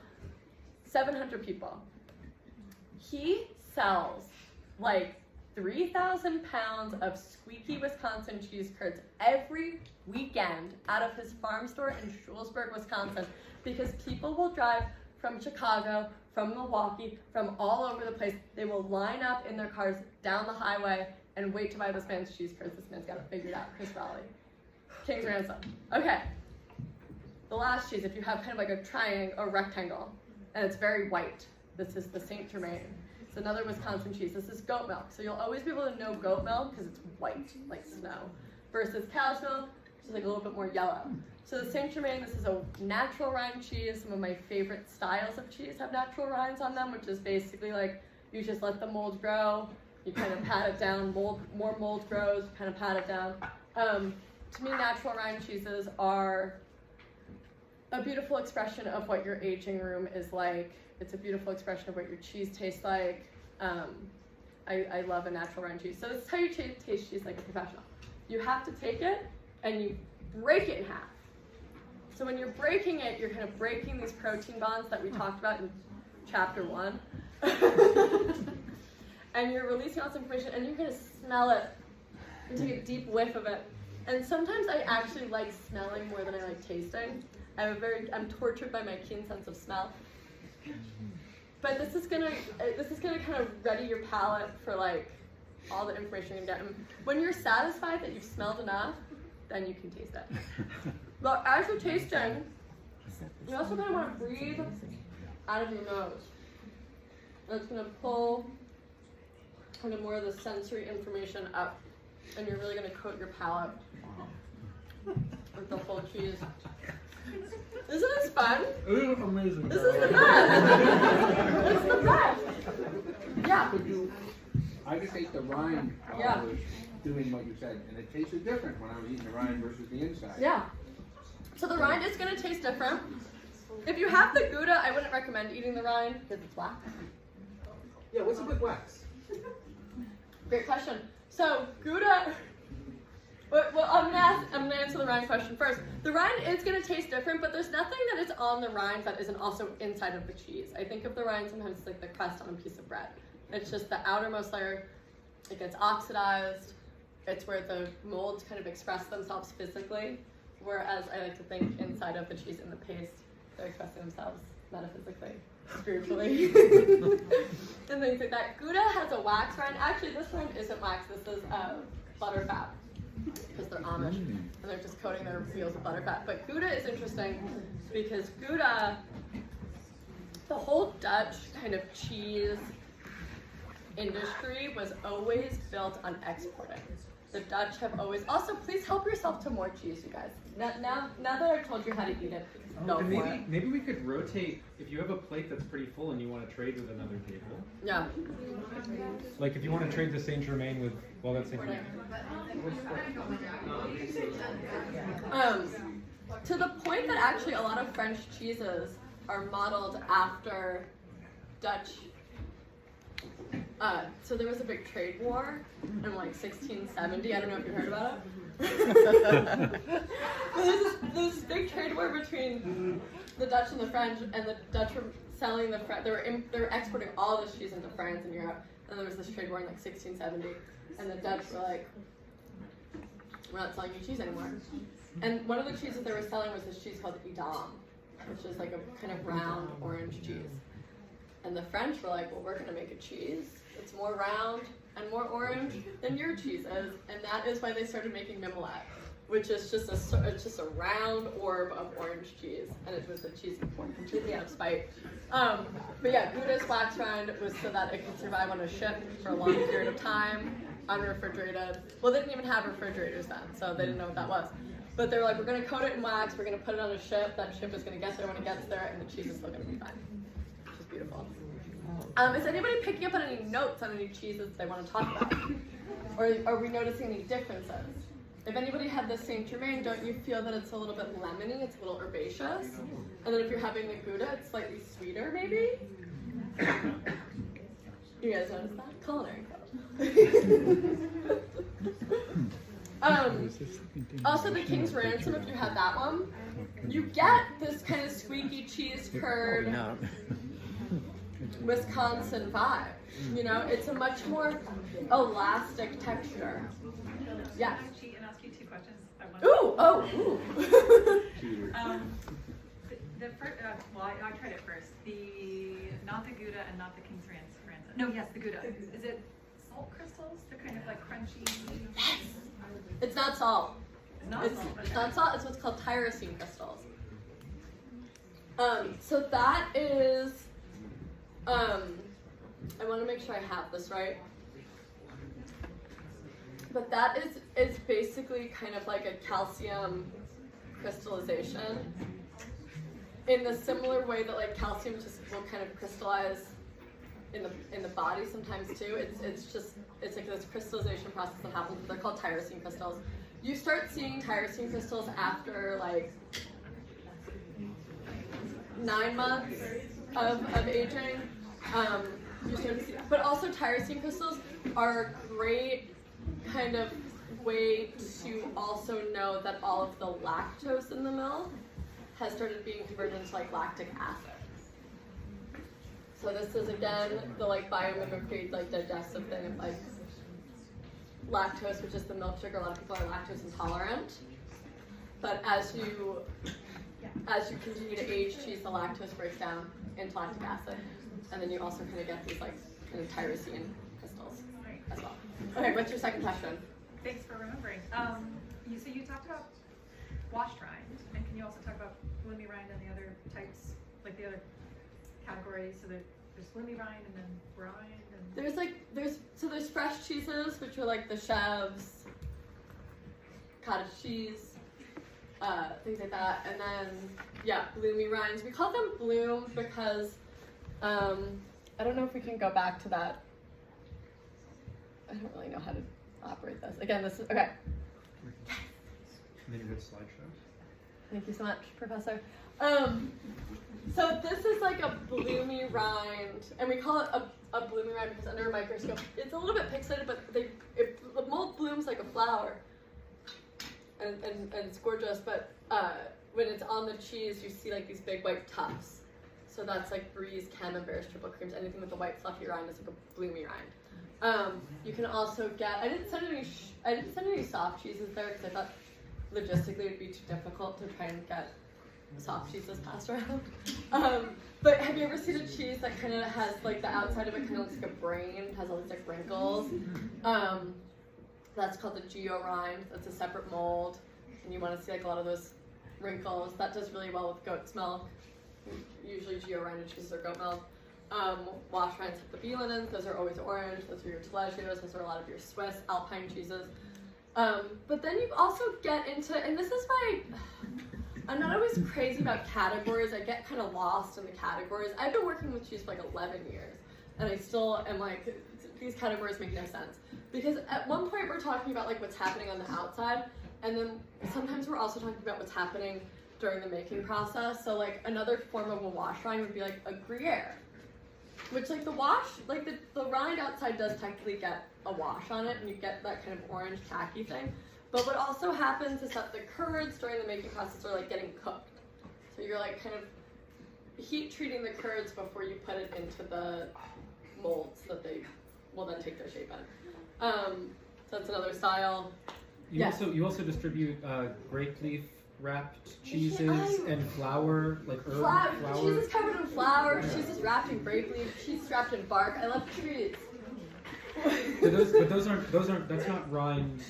700 people. He sells like 3,000 pounds of squeaky Wisconsin cheese curds every weekend out of his farm store in Schulzburg, Wisconsin, because people will drive from Chicago, from Milwaukee, from all over the place. They will line up in their cars down the highway and wait to buy this man's cheese curds. This man's got it figured out. Chris Raleigh. King's Ransom. Okay. The last cheese, if you have kind of like a triangle or rectangle, and it's very white, this is the Saint Germain. It's another Wisconsin cheese. This is goat milk. So you'll always be able to know goat milk because it's white, like snow, versus cow's milk, which is like a little bit more yellow. So the Saint Germain, this is a natural rind cheese. Some of my favorite styles of cheese have natural rinds on them, which is basically like you just let the mold grow, you kind of pat it down, more mold grows, you kind of pat it down. To me, natural rind cheeses are a beautiful expression of what your aging room is like. It's a beautiful expression of what your cheese tastes like. I love a natural rind cheese. So this is how you taste cheese like a professional. You have to take it and you break it in half. So when you're breaking it, you're kind of breaking these protein bonds that we talked about in chapter 1. And you're releasing all this information and you're gonna smell it and take a deep whiff of it. And sometimes I actually like smelling more than I like tasting. I'm tortured by my keen sense of smell. But this is gonna kind of ready your palate for like all the information you're gonna get. And when you're satisfied that you've smelled enough, then you can taste it. But as you're tasting, you also kind of want to breathe out of your nose. That's gonna pull kind of more of the sensory information up, and you're really gonna coat your palate with the whole cheese. Isn't this fun? Ooh, amazing. This is the best. It's the best. Yeah. I could taste the rind while Yeah. I was doing what you said, and it tasted different when I was eating the rind versus the inside. Yeah. So the rind is going to taste different. If you have the Gouda, I wouldn't recommend eating the rind because it's black. Yeah, what's a good wax? Great question. So Gouda. Well, I'm gonna answer the rind question first. The rind is gonna taste different, but there's nothing that is on the rind that isn't also inside of the cheese. I think of the rind sometimes it's like the crust on a piece of bread. It's just the outermost layer. It gets oxidized. It's where the molds kind of express themselves physically, whereas I like to think inside of the cheese and the paste, they're expressing themselves metaphysically, spiritually, and things like that. Gouda has a wax rind. Actually, this rind isn't wax. This is butter fat, because they're Amish and they're just coating their wheels with butter fat. But Gouda is interesting because Gouda, the whole Dutch kind of cheese industry was always built on exporting. The Dutch have always, also please help yourself to more cheese, you guys. Now that I've told you how to eat it, go And for it. maybe we could rotate, if you have a plate that's pretty full and you want to trade with another table. Yeah. Like if you want to trade the Saint Germain with, well, that's Saint Germain. To the point that actually a lot of French cheeses are modeled after Dutch So there was a big trade war in like 1670. I don't know if you heard about it. There's this big trade war between the Dutch and the French, and the Dutch were selling they were exporting all this cheese into France and Europe. And there was this trade war in like 1670, and the Dutch were like, "We're not selling you cheese anymore." And one of the cheeses they were selling was this cheese called Edam, which is like a kind of round orange cheese. And the French were like, "Well, we're gonna make a cheese that's more round and more orange than your cheese is," and that is why they started making mimolette, which is just a round orb of orange cheese, and it was a cheese born completely out of spite. But yeah, Gouda's wax rind was so that it could survive on a ship for a long period of time, unrefrigerated. Well, they didn't even have refrigerators then, so they didn't know what that was. But they were like, we're going to coat it in wax, we're going to put it on a ship, that ship is going to get there when it gets there, and the cheese is still going to be fine. Which is beautiful. Is anybody picking up on any notes on any cheeses they want to talk about? Or are we noticing any differences? If anybody had the Saint Germain, don't you feel that it's a little bit lemony, it's a little herbaceous? And then if you're having the Gouda, it's slightly sweeter, maybe? You guys notice that? Culinary also, the King's Ransom, if you had that one, you get this kind of squeaky cheese curd Wisconsin vibe. You know, it's a much more elastic texture. Yes. Can I cheat and ask you two questions? Ooh. The first, I tried it first. Not the Gouda and not the King's Ransom. No, yes, the Gouda. Is it salt crystals? They're kind of like crunchy. It's not salt. It's not salt. It's not salt. It's what's called tyrosine crystals. So that is. I want to make sure I have this right. But that is basically kind of like a calcium crystallization. In the similar way that like calcium just will kind of crystallize in the body sometimes too. It's like this crystallization process that happens. They're called tyrosine crystals. You start seeing tyrosine crystals after like 9 months of aging. You start to see, but also tyrosine crystals are a great kind of way to also know that all of the lactose in the milk has started being converted into like lactic acid. So this is again the like biomimicry, like digestive thing of like lactose, which is the milk sugar. A lot of people are lactose intolerant, but as you continue to age cheese, the lactose breaks down into lactic acid, and then you also kind of get these like kind of tyrosine crystals as well. Okay, what's your second question? Thanks for remembering. So you talked about washed rind, and can you also talk about bloomy rind and the other types, like the other categories? So there's bloomy rind and then rind. And There's fresh cheeses, which are like the chèvres, cottage cheese, things like that, and then bloomy rinds. We call them bloom because I don't know if we can go back to that. I don't really know how to operate this. Again, this is okay. Then you have slideshows. Thank you so much, Professor. So this is like a bloomy rind, and we call it a bloomy rind because under a microscope, it's a little bit pixelated, but the mold blooms like a flower, and it's gorgeous. But when it's on the cheese, you see like these big white tufts. So that's like Bries, Camemberts, triple creams, anything with a white fluffy rind is like a bloomy rind. You can also get. I didn't send any soft cheeses there because I thought logistically it would be too difficult to try and get soft cheeses passed around. But have you ever seen a cheese that kind of has like the outside of it kind of looks like a brain, has all these like wrinkles? That's called the geo rind. That's a separate mold, and you want to see like a lot of those wrinkles. That does really well with goat's milk. Usually geo rinded cheeses are goat milk. Wash rinds have the Bielinens. Those are always orange. Those are your Taleggio's. Those are a lot of your Swiss Alpine cheeses. But then you also get into, and this is why I'm not always crazy about categories. I get kind of lost in the categories. I've been working with cheese for like 11 years, and I still am like, these categories make no sense. Because at one point we're talking about like what's happening on the outside, and then sometimes we're also talking about what's happening during the making process. So like another form of a wash rind would be like a Gruyere. which like the wash, like the rind outside does technically get a wash on it, and you get that kind of orange tacky thing. But what also happens is that the curds during the making process are like getting cooked. So you're like kind of heat treating the curds before you put it into the molds that they will then take their shape in. So that's another style. You also distribute grape leaf wrapped cheeses and flour, like herb flour. Cheese is covered in flour. Cheese is wrapped in grape leaf. Cheese is wrapped in bark. I love trees. But those aren't. That's not rind.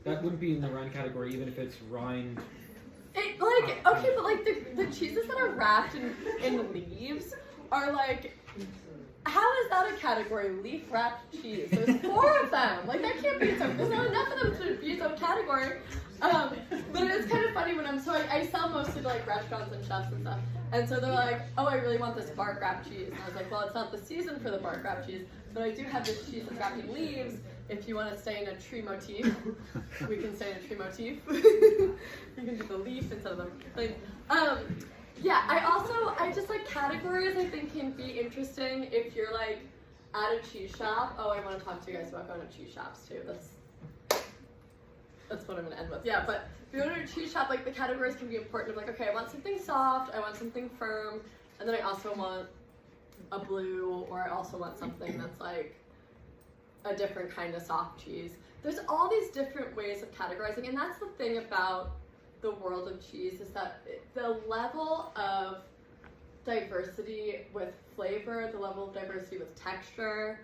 That wouldn't be in the rind category, even if it's rind. Okay, but like the cheeses that are wrapped in leaves are like, how is that a category? Leaf wrapped cheese. There's 4 of them. Like that can't be its own. There's not enough of them to be its own category. But it's kind of funny when I sell mostly to like restaurants and chefs and stuff. And so they're like, oh, I really want this bark wrapped cheese. And I was like, well, it's not the season for the bark wrapped cheese, but I do have this cheese that's wrapped in leaves. If you want to stay in a tree motif, we can stay in a tree motif. You can do the leaf instead of the thing. Yeah, I just like categories I think can be interesting if you're like at a cheese shop. Oh, I want to talk to you guys about going to cheese shops too. That's what I'm gonna end with. Yeah, but if you're going to a cheese shop, like the categories can be important of like, okay, I want something soft, I want something firm, and then I also want a blue, or I also want something that's like a different kind of soft cheese. There's all these different ways of categorizing, and that's the thing about the world of cheese is that the level of diversity with flavor, the level of diversity with texture,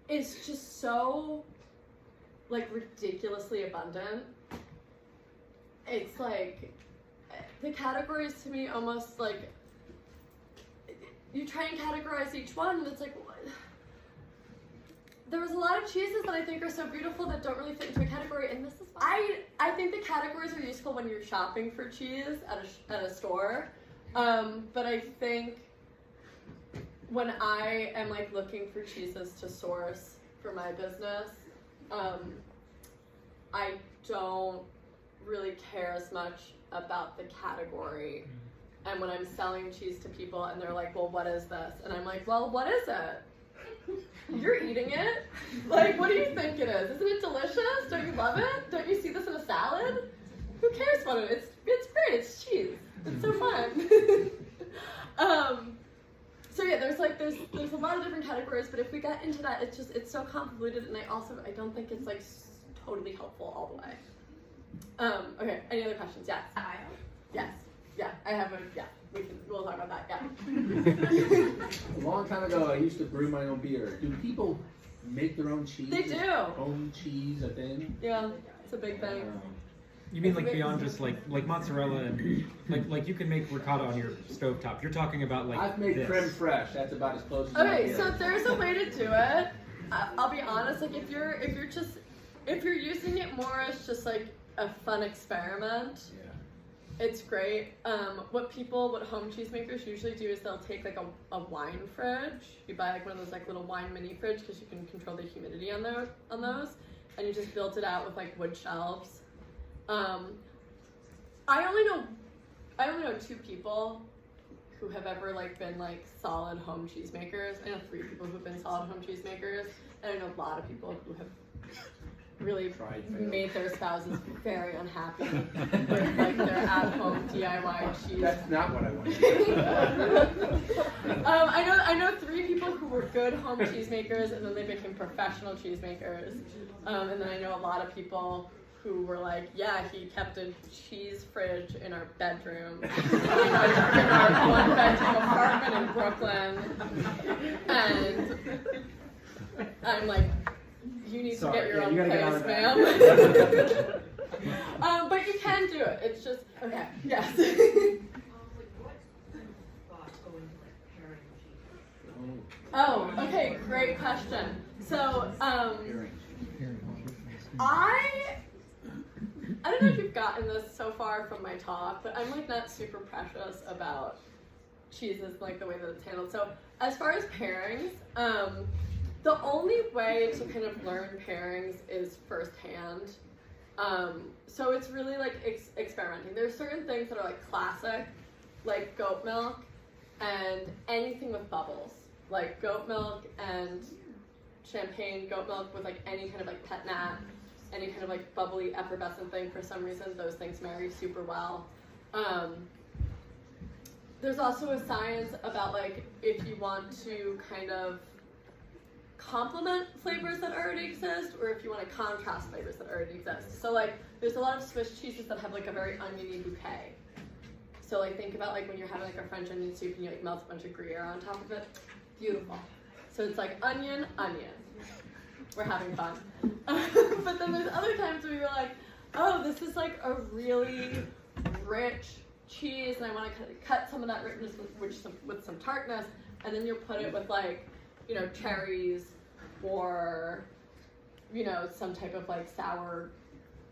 is just so like ridiculously abundant. It's like the categories to me almost like you try and categorize each one, and it's like what? There was a lot of cheeses that I think are so beautiful that don't really fit into a category, and this is why. I think the categories are useful when you're shopping for cheese at a store, but I think when I am like looking for cheeses to source for my business, I don't really care as much about the category. And when I'm selling cheese to people and they're like, well, what is this? And I'm like, well, what is it? You're eating it? Like, what do you think it is? Isn't it delicious? Don't you love it? Don't you see this in a salad? Who cares what it is? It's great, it's cheese. It's so fun. So yeah, there's a lot of different categories, but if we get into that, it's so convoluted, and I don't think it's like totally helpful all the way. Okay, any other questions? Yes. Yes. Yeah, I have we'll talk about that, yeah. A long time ago, I used to brew my own beer. Do people make their own cheese? They do. Home cheese, a thing? Yeah, it's a big thing. You mean like beyond just like mozzarella and like you can make ricotta on your stovetop. You're talking about like I've made this. creme fraiche. That's about as close as I Okay, get. so there's a way to do it. I'll be honest, like if you're using it more as just like a fun experiment, Yeah. it's great. What home cheesemakers usually do is they'll take like a wine fridge. You buy like one of those like little wine mini fridge because you can control the humidity on those, and you just built it out with like wood shelves. I only know 2 people who have ever like been like solid home cheesemakers. I know 3 people who've been solid home cheesemakers, and I know a lot of people who have really made their spouses very unhappy with like their at-home DIY cheese. That's not what I want. I know 3 people who were good home cheesemakers, and then they became professional cheesemakers. And then I know a lot of people who were like, yeah, he kept a cheese fridge in our bedroom, in our 1-bedroom apartment in Brooklyn, and I'm like, you need to get your own place, ma'am. But you can do it. It's just okay. Yes. Oh, okay. Great question. So, I don't know if you've gotten this so far from my talk, but I'm like not super precious about cheeses like the way that it's handled. So as far as pairings, the only way to kind of learn pairings is firsthand. So it's really like experimenting. There's certain things that are like classic, like goat milk and anything with bubbles, like goat milk and champagne, goat milk with like any kind of like pet nat, any kind of like bubbly effervescent thing. For some reason, those things marry super well. There's also a science about like if you want to kind of complement flavors that already exist, or if you want to contrast flavors that already exist. So like there's a lot of Swiss cheeses that have like a very oniony bouquet. So like think about like when you're having like a French onion soup and you like melt a bunch of Gruyere on top of it. Beautiful. So it's like onion, onion. We're having fun. But then there's other times where you're like, oh, this is like a really rich cheese, and I want to cut some of that richness with some tartness, and then you put it with like, you know, cherries or, you know, some type of like sour,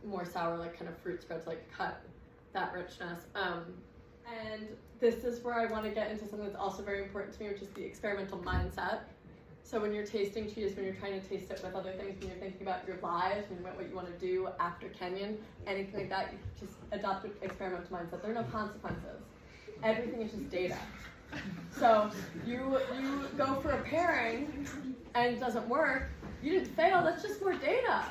more sour like kind of fruit spread to like cut that richness. And this is where I want to get into something that's also very important to me, which is the experimental mindset. So when you're tasting cheese, when you're trying to taste it with other things, when you're thinking about your lives, when about what you want to do after Kenyon, anything like that, you just adopt an experimental mindset. There are no consequences. Everything is just data. So you go for a pairing and it doesn't work, you didn't fail, that's just more data.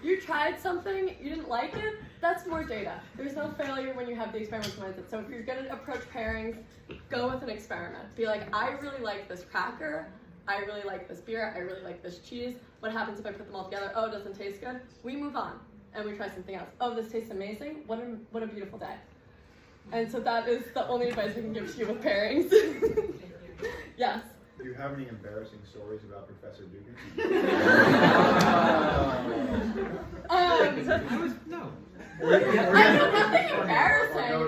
You tried something, you didn't like it, that's more data. There's no failure when you have the experimental mindset. So if you're going to approach pairings, go with an experiment. Be like, I really like this cracker, I really like this beer, I really like this cheese. What happens if I put them all together? Oh, it doesn't taste good? We move on and we try something else. Oh, this tastes amazing? What a beautiful day. And so that is the only advice we can give to you with pairings. Yes? Do you have any embarrassing stories about Professor Dugan? No. I know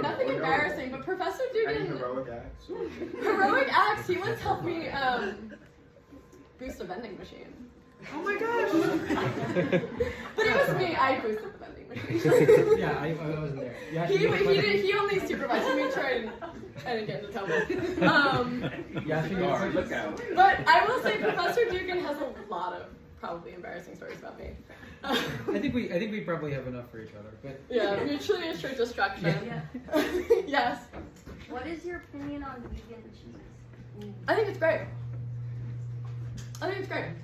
nothing embarrassing, but Professor Any Dugan, heroic acts? heroic acts, he once helped me boost a vending machine. Oh my gosh! But it was me, I boosted the vending machine. Yeah, I wasn't there. Yeah, He only supervised me, trying, I didn't get into trouble. Yeah, she Guard, look out. But I will say Professor Dugan has a lot of probably embarrassing stories about me. I think we probably have enough for each other, but Yeah, mutually assured destruction. Yeah. Yes. What is your opinion on vegan cheese? I think it's great.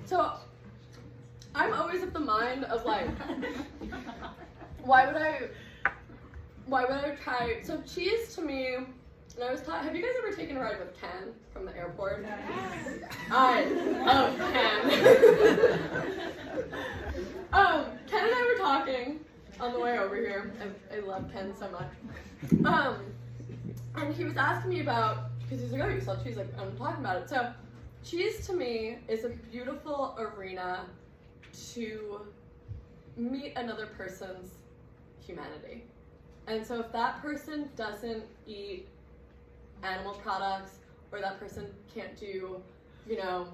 So, I'm always of the mind of like, why would I try, so cheese to me, and I was taught, have you guys ever taken a ride with Ken from the airport? I love Ken. Ken and I were talking on the way over here. I love Ken so much. And he was asking me about, because he's like, oh, you sell cheese, like, I'm talking about it. So, cheese to me is a beautiful arena to meet another person's humanity. And so if that person doesn't eat animal products, or that person can't do, you know,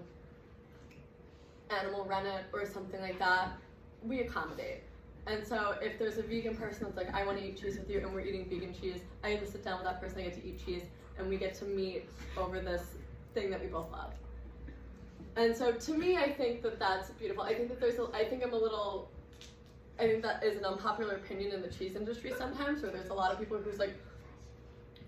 animal rennet or something like that, we accommodate. And so if there's a vegan person that's like, I want to eat cheese with you, and we're eating vegan cheese, I get to sit down with that person, I get to eat cheese, and we get to meet over this thing that we both love. And so to me, I think that that's beautiful. I think that I think that is an unpopular opinion in the cheese industry sometimes, where there's a lot of people who's like,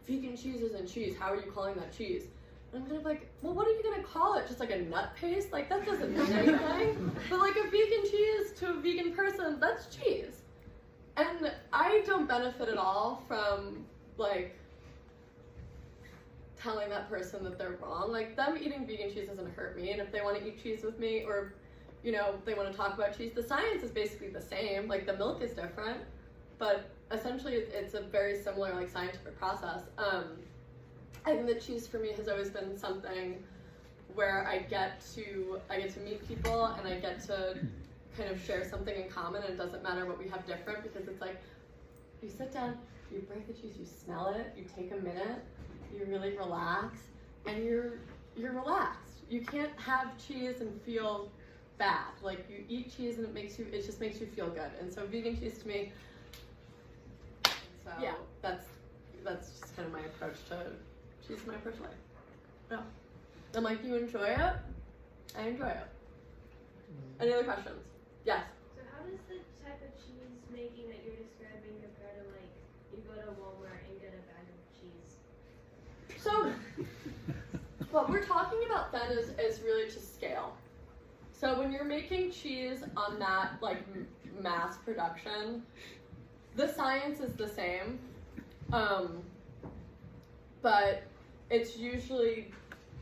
vegan cheese isn't cheese, how are you calling that cheese? And I'm kind of like, well, what are you gonna call it? Just like a nut paste? Like, that doesn't mean anything. But like a vegan cheese to a vegan person, that's cheese. And I don't benefit at all from like telling that person that they're wrong. Like, them eating vegan cheese doesn't hurt me, and if they want to eat cheese with me, or, you know, they want to talk about cheese, the science is basically the same. Like, the milk is different, but essentially it's a very similar, like, scientific process. I think that cheese for me has always been something where I get to meet people, and I get to kind of share something in common, and it doesn't matter what we have different, because it's like, you sit down, you break the cheese, you smell it, you take a minute, you really relax, and you're relaxed. You can't have cheese and feel bad. Like, you eat cheese and it just makes you feel good. And so vegan cheese to me, so yeah, that's just kind of my approach to cheese, my approach to life. Yeah. I'm like, you enjoy it? I enjoy it. Any other questions? Yes? So how does the type of cheese making that you're describing compare to, like, you go to Walmart and get a bag of cheese? So, What we're talking about then is really just scale. So when you're making cheese on that like mass production, the science is the same, but it's usually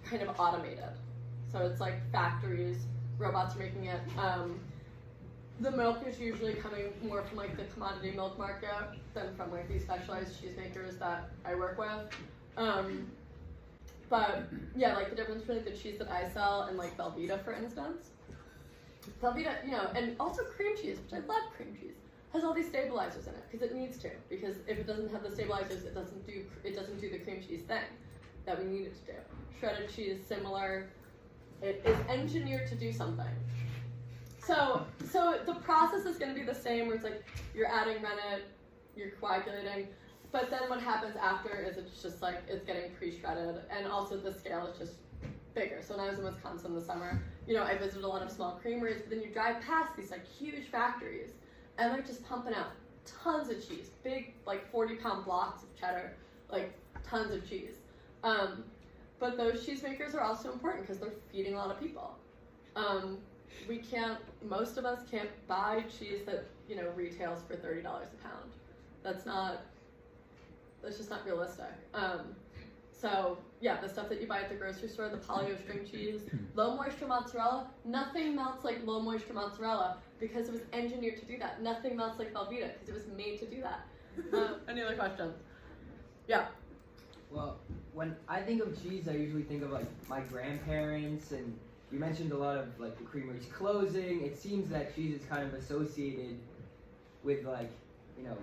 kind of automated. So it's like factories, robots are making it. The milk is usually coming more from like the commodity milk market than from like these specialized cheesemakers that I work with. But yeah, like the difference between like, the cheese that I sell and like Velveeta, for instance. Velveeta, you know, and also cream cheese, which I love cream cheese, has all these stabilizers in it because it needs to. Because if it doesn't have the stabilizers, it doesn't do the cream cheese thing that we need it to do. Shredded cheese, similar. It is engineered to do something. So the process is going to be the same, where it's like you're adding rennet, you're coagulating, but then what happens after is it's just like it's getting pre-shredded, and also the scale is just bigger. So when I was in Wisconsin this summer, you know, I visited a lot of small creameries, but then you drive past these like huge factories, and they're just pumping out tons of cheese, big like 40-pound blocks of cheddar, like tons of cheese. But those cheesemakers are also important because they're feeding a lot of people. Most of us can't buy cheese that, you know, retails for $30 a pound. That's just not realistic. So yeah, the stuff that you buy at the grocery store, the polio string cheese, low moisture mozzarella, nothing melts like low moisture mozzarella because it was engineered to do that. Nothing melts like Velveeta because it was made to do that. Any other questions? Yeah. Well, when I think of cheese, I usually think of like my grandparents, and you mentioned a lot of like the creameries closing. It seems that cheese is kind of associated with like, you know,